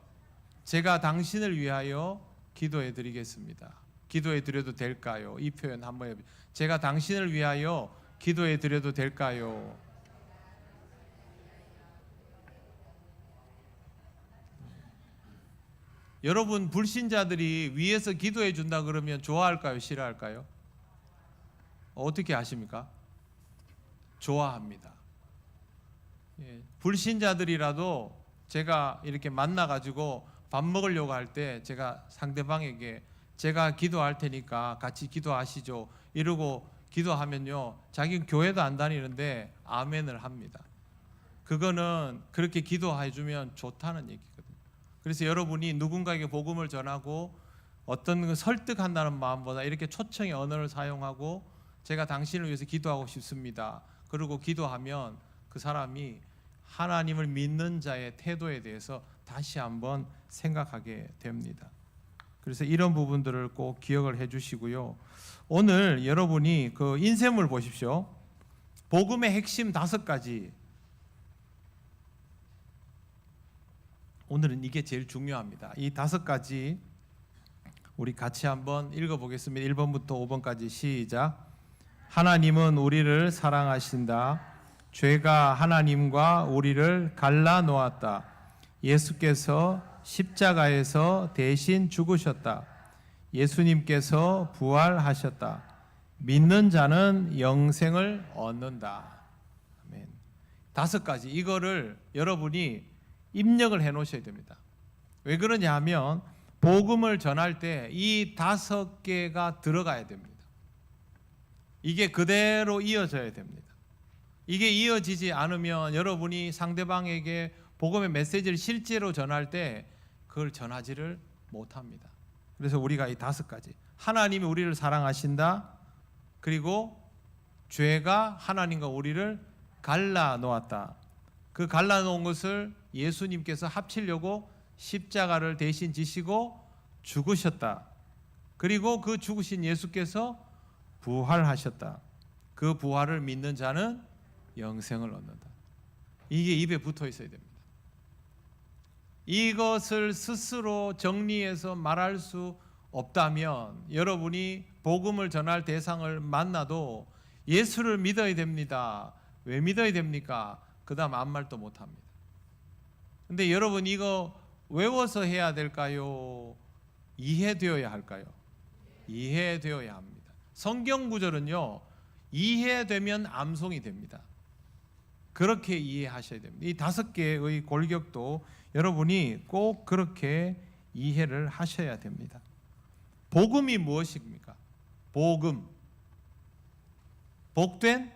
제가 당신을 위하여 기도해 드리겠습니다. 기도해 드려도 될까요? 이 표현 한번 해보세요. 제가 당신을 위하여 기도해 드려도 될까요? 여러분 불신자들이 위에서 기도해 준다 그러면 좋아할까요? 싫어할까요? 어떻게 아십니까? 좋아합니다. 불신자들이라도 제가 이렇게 만나가지고 밥 먹으려고 할 때 제가 상대방에게 제가 기도할 테니까 같이 기도하시죠 이러고 기도하면요 자기는 교회도 안 다니는데 아멘을 합니다. 그거는 그렇게 기도해 주면 좋다는 얘기거든요. 그래서 여러분이 누군가에게 복음을 전하고 어떤 걸 설득한다는 마음보다 이렇게 초청의 언어를 사용하고 제가 당신을 위해서 기도하고 싶습니다. 그리고 기도하면 그 사람이 하나님을 믿는 자의 태도에 대해서 다시 한번 생각하게 됩니다. 그래서 이런 부분들을 꼭 기억을 해 주시고요. 오늘 여러분이 그 인쇄물 보십시오. 복음의 핵심 5가지. 오늘은 이게 제일 중요합니다. 이 5가지 우리 같이 한번 읽어보겠습니다. 1번부터 5번까지 시작. 하나님은 우리를 사랑하신다. 죄가 하나님과 우리를 갈라놓았다. 예수께서 십자가에서 대신 죽으셨다. 예수님께서 부활하셨다. 믿는 자는 영생을 얻는다. 아멘. 5가지 이거를 여러분이 입력을 해 놓으셔야 됩니다. 왜 그러냐 하면 복음을 전할 때 이 5개가 들어가야 됩니다. 이게 그대로 이어져야 됩니다. 이게 이어지지 않으면 여러분이 상대방에게 복음의 메시지를 실제로 전할 때 그걸 전하지를 못합니다. 그래서 우리가 이 5가지 하나님이 우리를 사랑하신다. 그리고 죄가 하나님과 우리를 갈라놓았다. 그 갈라놓은 것을 예수님께서 합치려고 십자가를 대신 지시고 죽으셨다. 그리고 그 죽으신 예수께서 부활하셨다. 그 부활을 믿는 자는 영생을 얻는다. 이게 입에 붙어 있어야 됩니다. 이것을 스스로 정리해서 말할 수 없다면 여러분이 복음을 전할 대상을 만나도 예수를 믿어야 됩니다. 왜 믿어야 됩니까? 그 다음 아무 말도 못합니다. 근데 여러분 이거 외워서 해야 될까요? 이해되어야 할까요? 이해되어야 합니다. 성경 구절은요 이해되면 암송이 됩니다. 그렇게 이해하셔야 됩니다. 이 5개의 골격도 여러분이 꼭 그렇게 이해를 하셔야 됩니다. 복음이 무엇입니까? 복음, 복된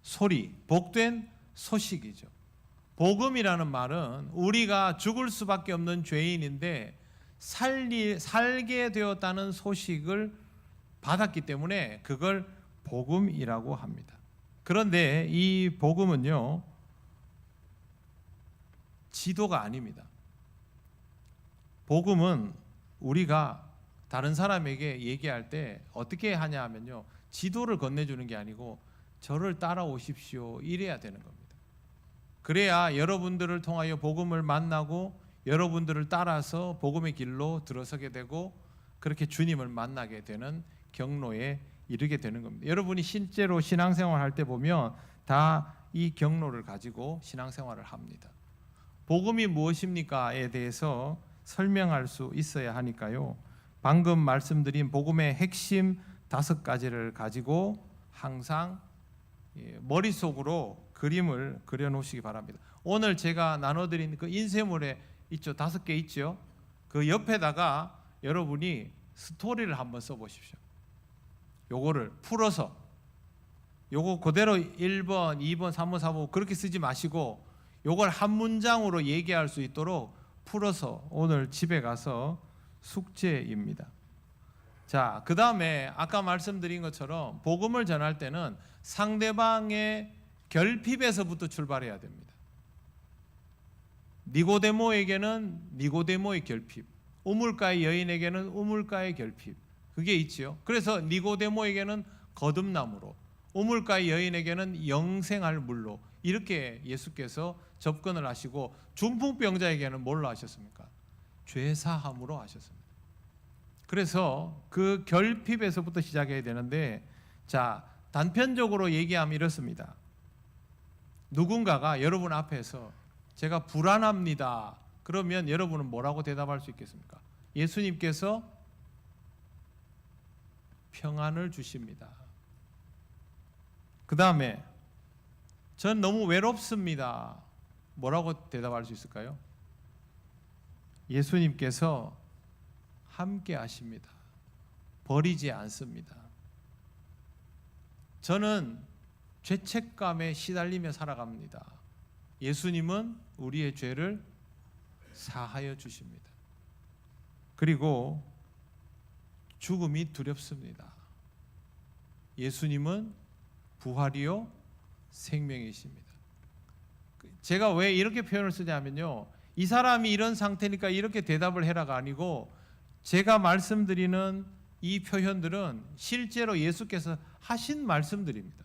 소리, 복된 소식이죠. 복음이라는 말은 우리가 죽을 수밖에 없는 죄인인데 살게 되었다는 소식을 받았기 때문에 그걸 복음이라고 합니다. 그런데 이 복음은요 지도가 아닙니다. 복음은 우리가 다른 사람에게 얘기할 때 어떻게 하냐 하면요, 지도를 건네주는 게 아니고 저를 따라오십시오 이래야 되는 겁니다. 그래야 여러분들을 통하여 복음을 만나고 여러분들을 따라서 복음의 길로 들어서게 되고 그렇게 주님을 만나게 되는 경로에 이르게 되는 겁니다. 여러분이 실제로 신앙생활 할 때 보면 다 이 경로를 가지고 신앙생활을 합니다. 복음이 무엇입니까에 대해서 설명할 수 있어야 하니까요, 방금 말씀드린 복음의 핵심 5가지를 가지고 항상 머릿속으로 그림을 그려놓으시기 바랍니다. 오늘 제가 나눠드린 그 인쇄물에 있죠, 5개 있죠. 그 옆에다가 여러분이 스토리를 한번 써보십시오. 요거를 풀어서 요거 그대로 1번, 2번, 3번, 4번 그렇게 쓰지 마시고 요걸 한 문장으로 얘기할 수 있도록 풀어서 오늘 집에 가서 숙제입니다. 자, 그 다음에 아까 말씀드린 것처럼 복음을 전할 때는 상대방의 결핍에서부터 출발해야 됩니다. 니고데모에게는 니고데모의 결핍, 우물가의 여인에게는 우물가의 결핍, 그게 있지요. 그래서 니고데모에게는 거듭남으로, 우물가의 여인에게는 영생할 물로, 이렇게 예수께서 접근을 하시고 중풍병자에게는 뭘로 하셨습니까? 죄사함으로 하셨습니다. 그래서 그 결핍에서부터 시작해야 되는데, 자, 단편적으로 얘기하면 이렇습니다. 누군가가 여러분 앞에서 제가 불안합니다, 그러면 여러분은 뭐라고 대답할 수 있겠습니까? 예수님께서 평안을 주십니다. 그 다음에 전 너무 외롭습니다, 뭐라고 대답할 수 있을까요? 예수님께서 함께 하십니다. 버리지 않습니다. 저는 죄책감에 시달리며 살아갑니다. 예수님은 우리의 죄를 사하여 주십니다. 그리고 죽음이 두렵습니다. 예수님은 부활이요 생명이십니다. 제가 왜 이렇게 표현을 쓰냐면요, 이 사람이 이런 상태니까 이렇게 대답을 해라가 아니고, 제가 말씀드리는 이 표현들은 실제로 예수께서 하신 말씀들입니다.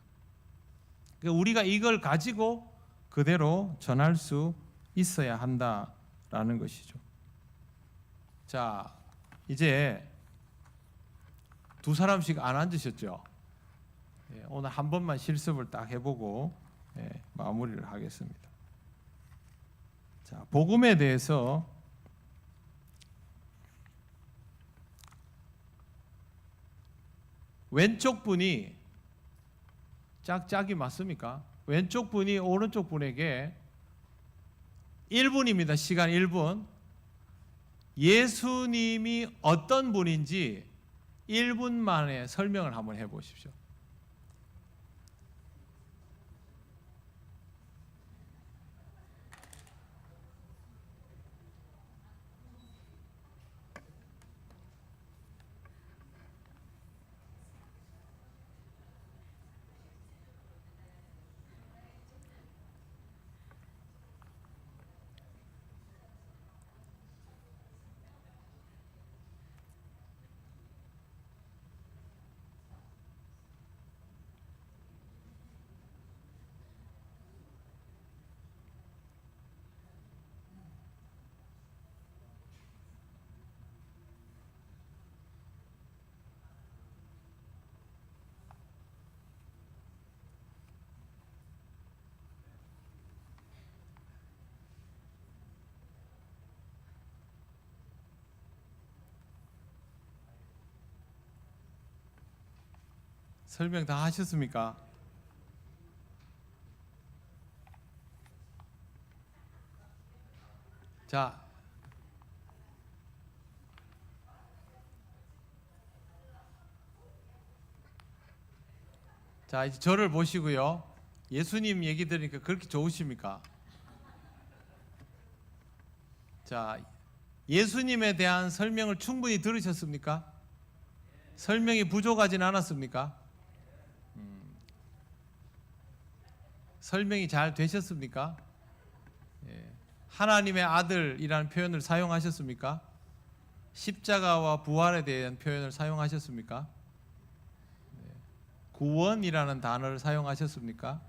그러니까 우리가 이걸 가지고 그대로 전할 수 있어야 한다라는 것이죠. 자, 이제 두 사람씩 안 앉으셨죠? 오늘 한 번만 실습을 딱 해보고 마무리를 하겠습니다. 자, 복음에 대해서 왼쪽 분이 짝짝이 맞습니까? 왼쪽 분이 오른쪽 분에게 1분입니다. 시간 1분. 예수님이 어떤 분인지 1분 만에 설명을 한번 해보십시오. 설명 다 하셨습니까? 자, 이제 저를 보시고요. 예수님 얘기 들으니까 그렇게 좋으십니까? 자, 예수님에 대한 설명을 충분히 들으셨습니까? 설명이 부족하진 않았습니까? 설명이 잘 되셨습니까? 하나님의 아들이라는 표현을 사용하셨습니까? 십자가와 부활에 대한 표현을 사용하셨습니까? 구원이라는 단어를 사용하셨습니까?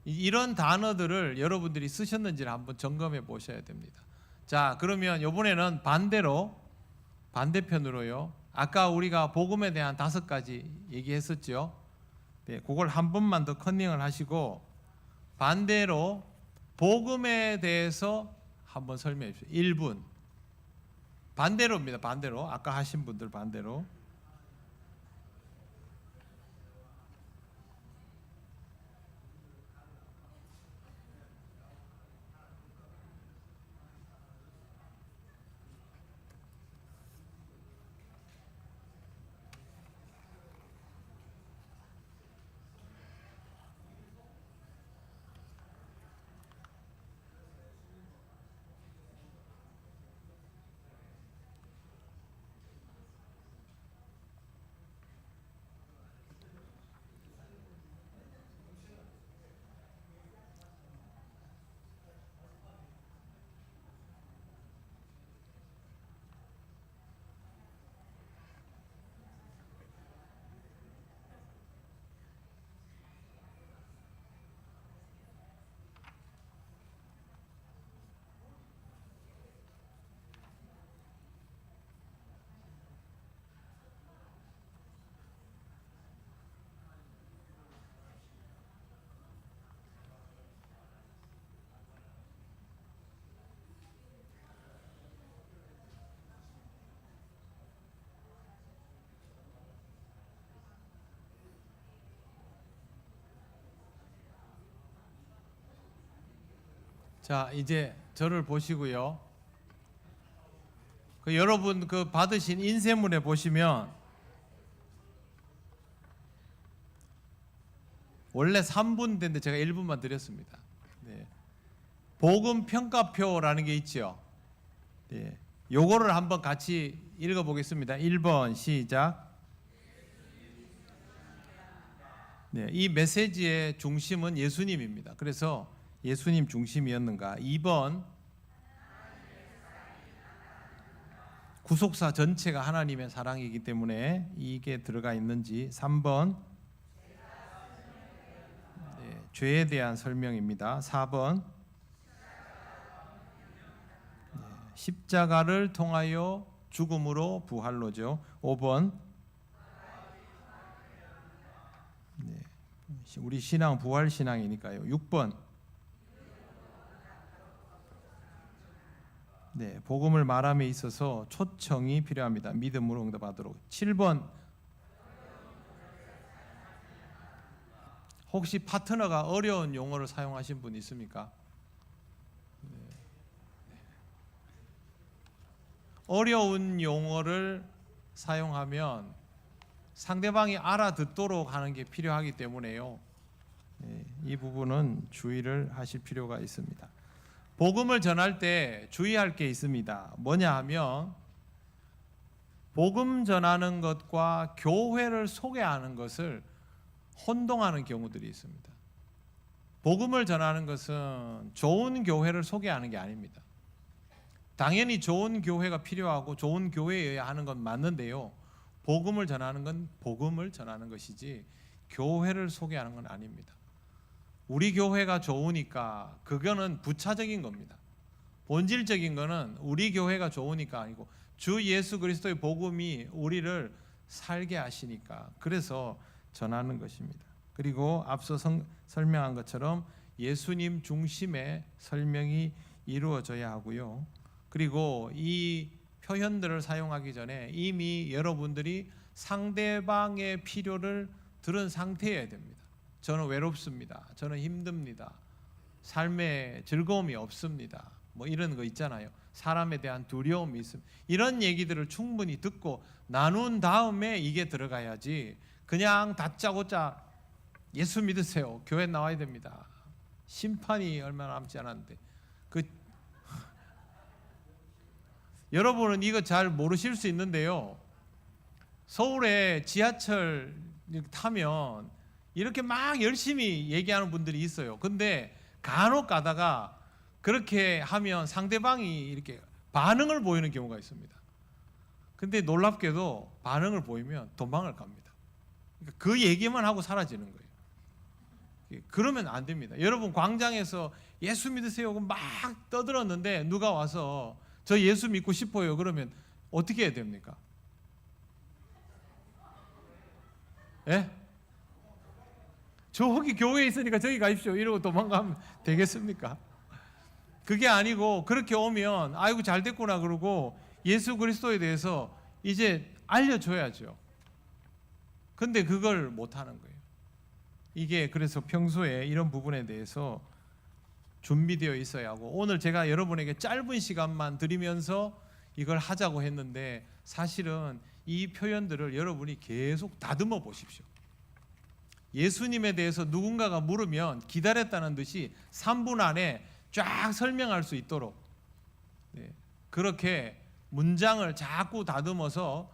이런 단어들을 여러분들이 쓰셨는지를 한번 점검해 보셔야 됩니다. 자, 그러면 이번에는 반대편으로요. 아까 우리가 복음에 대한 5가지 얘기했었죠. 네, 그걸 한 번만 더 컨닝을 하시고 반대로 복음에 대해서 한번 설명해 주세요. 1분. 반대로입니다. 반대로. 아까 하신 분들 반대로. 자, 이제 저를 보시고요. 여러분 받으신 인쇄물에 보시면 원래 3분인데 제가 1분만 드렸습니다. 네. 복음 평가표라는 게 있죠. 네. 요거를 한번 같이 읽어보겠습니다. 1번 시작. 네, 이 메시지의 중심은 예수님입니다. 그래서 예수님 중심이었는가? 2번 구속사 전체가 하나님의 사랑이기 때문에 이게 들어가 있는지. 3번 네, 죄에 대한 설명입니다. 4번 네, 십자가를 통하여 죽음으로 부활로죠. 5번 네, 우리 신앙 부활 신앙이니까요. 6번 네, 복음을 말함에 있어서 초청이 필요합니다. 믿음으로 응답하도록. 7번 혹시 파트너가 어려운 용어를 사용하신 분 있습니까? 네. 어려운 용어를 사용하면 상대방이 알아듣도록 하는 게 필요하기 때문에요. 네, 이 부분은 주의를 하실 필요가 있습니다. 복음을 전할 때 주의할 게 있습니다. 뭐냐 하면 복음 전하는 것과 교회를 소개하는 것을 혼동하는 경우들이 있습니다. 복음을 전하는 것은 좋은 교회를 소개하는 게 아닙니다. 당연히 좋은 교회가 필요하고 좋은 교회여야 하는 건 맞는데요. 복음을 전하는 건 복음을 전하는 것이지 교회를 소개하는 건 아닙니다. 우리 교회가 좋으니까 그거는 부차적인 겁니다. 본질적인 거는 우리 교회가 좋으니까 아니고 주 예수 그리스도의 복음이 우리를 살게 하시니까 그래서 전하는 것입니다. 그리고 앞서 설명한 것처럼 예수님 중심의 설명이 이루어져야 하고요. 그리고 이 표현들을 사용하기 전에 이미 여러분들이 상대방의 필요를 들은 상태여야 됩니다. 저는 외롭습니다. 저는 힘듭니다. 삶에 즐거움이 없습니다. 뭐 이런 거 있잖아요. 사람에 대한 두려움이 있습니다. 이런 얘기들을 충분히 듣고 나눈 다음에 이게 들어가야지 그냥 다짜고짜 예수 믿으세요. 교회 나와야 됩니다. 심판이 얼마 남지 않았는데 여러분은 이거 잘 모르실 수 있는데요. 서울에 지하철 타면 이렇게 막 열심히 얘기하는 분들이 있어요. 근데 간혹 가다가 그렇게 하면 상대방이 이렇게 반응을 보이는 경우가 있습니다. 근데 놀랍게도 반응을 보이면 도망을 갑니다. 그러니까 그 얘기만 하고 사라지는 거예요. 그러면 안 됩니다. 여러분 광장에서 예수 믿으세요 막 떠들었는데 누가 와서 저 예수 믿고 싶어요 그러면 어떻게 해야 됩니까? 예? 저기 교회에 있으니까 저기 가십시오 이러고 도망가면 되겠습니까? 그게 아니고 그렇게 오면 아이고 잘 됐구나 그러고 예수 그리스도에 대해서 이제 알려줘야죠. 근데 그걸 못하는 거예요. 이게 그래서 평소에 이런 부분에 대해서 준비되어 있어야 하고 오늘 제가 여러분에게 짧은 시간만 드리면서 이걸 하자고 했는데 사실은 이 표현들을 여러분이 계속 다듬어 보십시오. 예수님에 대해서 누군가가 물으면 기다렸다는 듯이 3분 안에 쫙 설명할 수 있도록 그렇게 문장을 자꾸 다듬어서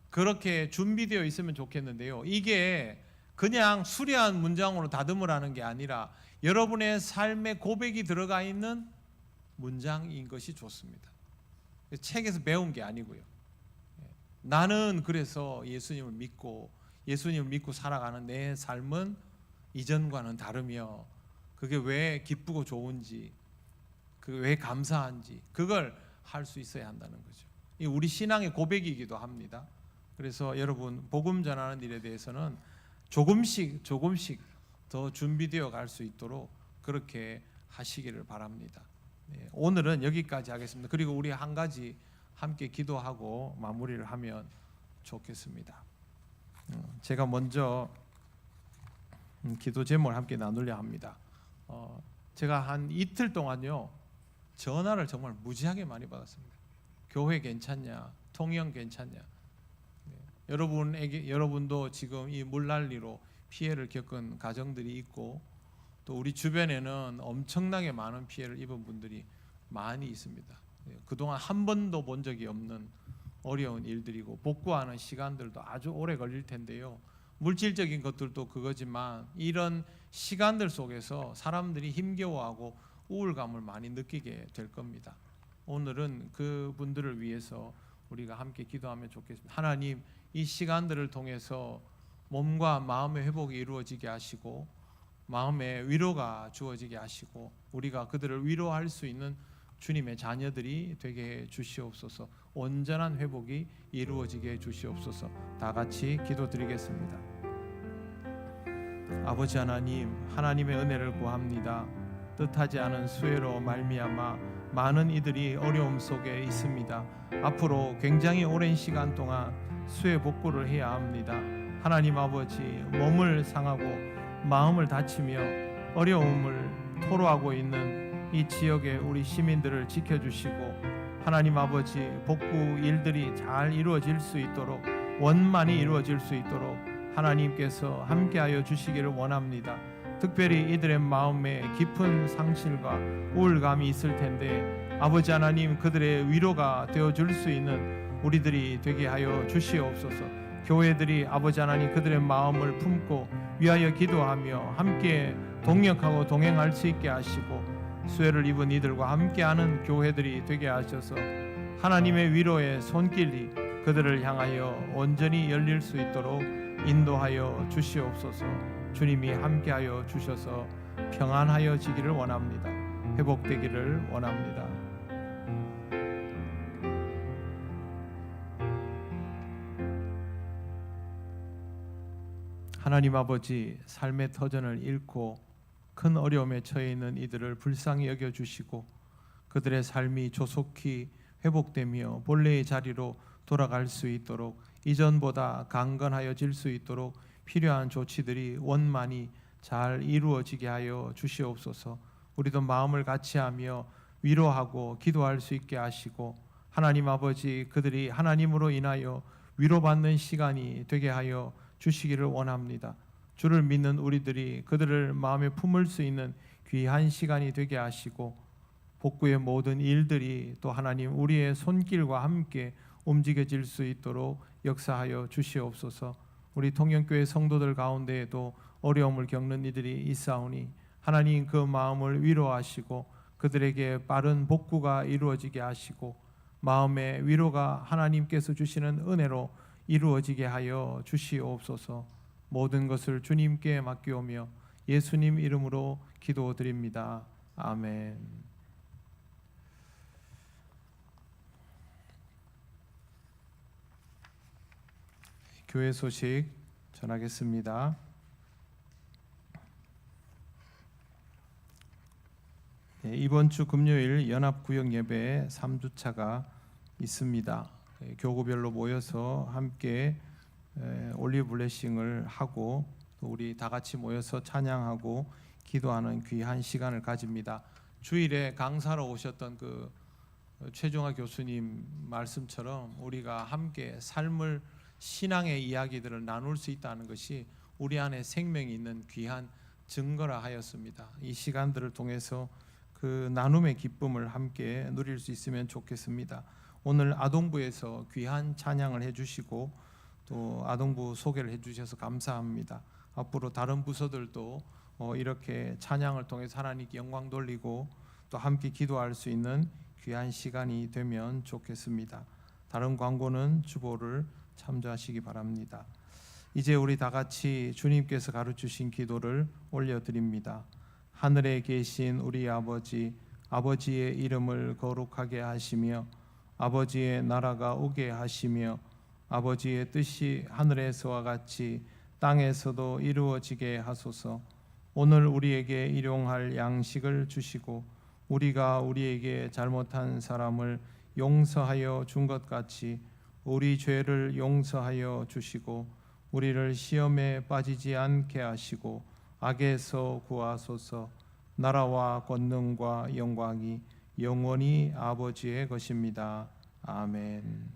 그렇게 준비되어 있으면 좋겠는데요. 이게 그냥 수려한 문장으로 다듬으라는 게 아니라 여러분의 삶의 고백이 들어가 있는 문장인 것이 좋습니다. 책에서 배운 게 아니고요. 나는 그래서 예수님을 믿고 살아가는 내 삶은 이전과는 다르며 그게 왜 기쁘고 좋은지 그게 왜 감사한지 그걸 할 수 있어야 한다는 거죠. 이 우리 신앙의 고백이기도 합니다. 그래서 여러분 복음 전하는 일에 대해서는 조금씩 더 준비되어 갈 수 있도록 그렇게 하시기를 바랍니다. 오늘은 여기까지 하겠습니다. 그리고 우리 한 가지 함께 기도하고 마무리를 하면 좋겠습니다. 제가 먼저 기도 제목을 함께 나누려 합니다. 제가 한 이틀 동안요 전화를 정말 무지하게 많이 받았습니다. 교회 괜찮냐, 통영 괜찮냐. 여러분도 지금 이 물난리로 피해를 겪은 가정들이 있고 또 우리 주변에는 엄청나게 많은 피해를 입은 분들이 많이 있습니다. 그동안 한 번도 본 적이 없는 어려운 일들이고 복구하는 시간들도 아주 오래 걸릴 텐데요. 물질적인 것들도 그거지만 이런 시간들 속에서 사람들이 힘겨워하고 우울감을 많이 느끼게 될 겁니다. 오늘은 그 분들을 위해서 우리가 함께 기도하면 좋겠습니다. 하나님, 이 시간들을 통해서 몸과 마음의 회복이 이루어지게 하시고 마음의 위로가 주어지게 하시고 우리가 그들을 위로할 수 있는 주님의 자녀들이 되게 해 주시옵소서. 온전한 회복이 이루어지게 해 주시옵소서. 다 같이 기도드리겠습니다. 아버지 하나님, 하나님의 은혜를 구합니다. 뜻하지 않은 수혜로 말미암아 많은 이들이 어려움 속에 있습니다. 앞으로 굉장히 오랜 시간 동안 수혜 복구를 해야 합니다. 하나님 아버지, 몸을 상하고 마음을 다치며 어려움을 토로하고 있는 이 지역의 우리 시민들을 지켜주시고 하나님 아버지, 복구 일들이 잘 이루어질 수 있도록 원만히 이루어질 수 있도록 하나님께서 함께하여 주시기를 원합니다. 특별히 이들의 마음에 깊은 상실과 우울감이 있을 텐데 아버지 하나님, 그들의 위로가 되어줄 수 있는 우리들이 되게 하여 주시옵소서. 교회들이 아버지 하나님 그들의 마음을 품고 위하여 기도하며 함께 동역하고 동행할 수 있게 하시고 수혜를 입은 이들과 함께하는 교회들이 되게 하셔서 하나님의 위로의 손길이 그들을 향하여 온전히 열릴 수 있도록 인도하여 주시옵소서. 주님이 함께하여 주셔서 평안하여 지기를 원합니다. 회복되기를 원합니다. 하나님 아버지, 삶의 터전을 잃고 큰 어려움에 처해 있는 이들을 불쌍히 여겨주시고 그들의 삶이 조속히 회복되며 본래의 자리로 돌아갈 수 있도록 이전보다 강건하여질 수 있도록 필요한 조치들이 원만히 잘 이루어지게 하여 주시옵소서. 우리도 마음을 같이하며 위로하고 기도할 수 있게 하시고 하나님 아버지, 그들이 하나님으로 인하여 위로받는 시간이 되게 하여 주시기를 원합니다. 주를 믿는 우리들이 그들을 마음에 품을 수 있는 귀한 시간이 되게 하시고 복구의 모든 일들이 또 하나님 우리의 손길과 함께 움직여질 수 있도록 역사하여 주시옵소서. 우리 통영교회 성도들 가운데에도 어려움을 겪는 이들이 있사오니 하나님 그 마음을 위로하시고 그들에게 빠른 복구가 이루어지게 하시고 마음의 위로가 하나님께서 주시는 은혜로 이루어지게 하여 주시옵소서. 모든 것을 주님께 맡기오며 예수님 이름으로 기도드립니다. 아멘. 교회 소식 전하겠습니다. 이번 주 금요일 연합구역 예배 3주차가 있습니다. 교구별로 모여서 함께 올리브 블레싱을 하고 또 우리 다 같이 모여서 찬양하고 기도하는 귀한 시간을 가집니다. 주일에 강사로 오셨던 그 최종화 교수님 말씀처럼 우리가 함께 삶을 신앙의 이야기들을 나눌 수 있다는 것이 우리 안에 생명이 있는 귀한 증거라 하였습니다. 이 시간들을 통해서 그 나눔의 기쁨을 함께 누릴 수 있으면 좋겠습니다. 오늘 아동부에서 귀한 찬양을 해주시고 또 아동부 소개를 해주셔서 감사합니다. 앞으로 다른 부서들도 이렇게 찬양을 통해서 하나님께 영광 돌리고 또 함께 기도할 수 있는 귀한 시간이 되면 좋겠습니다. 다른 광고는 주보를 참조하시기 바랍니다. 이제 우리 다 같이 주님께서 가르치신 기도를 올려드립니다. 하늘에 계신 우리 아버지, 아버지의 이름을 거룩하게 하시며 아버지의 나라가 오게 하시며 아버지의 뜻이 하늘에서와 같이 땅에서도 이루어지게 하소서. 오늘 우리에게 일용할 양식을 주시고 우리가 우리에게 잘못한 사람을 용서하여 준 것 같이 우리 죄를 용서하여 주시고 우리를 시험에 빠지지 않게 하시고 악에서 구하소서. 나라와 권능과 영광이 영원히 아버지의 것입니다. 아멘.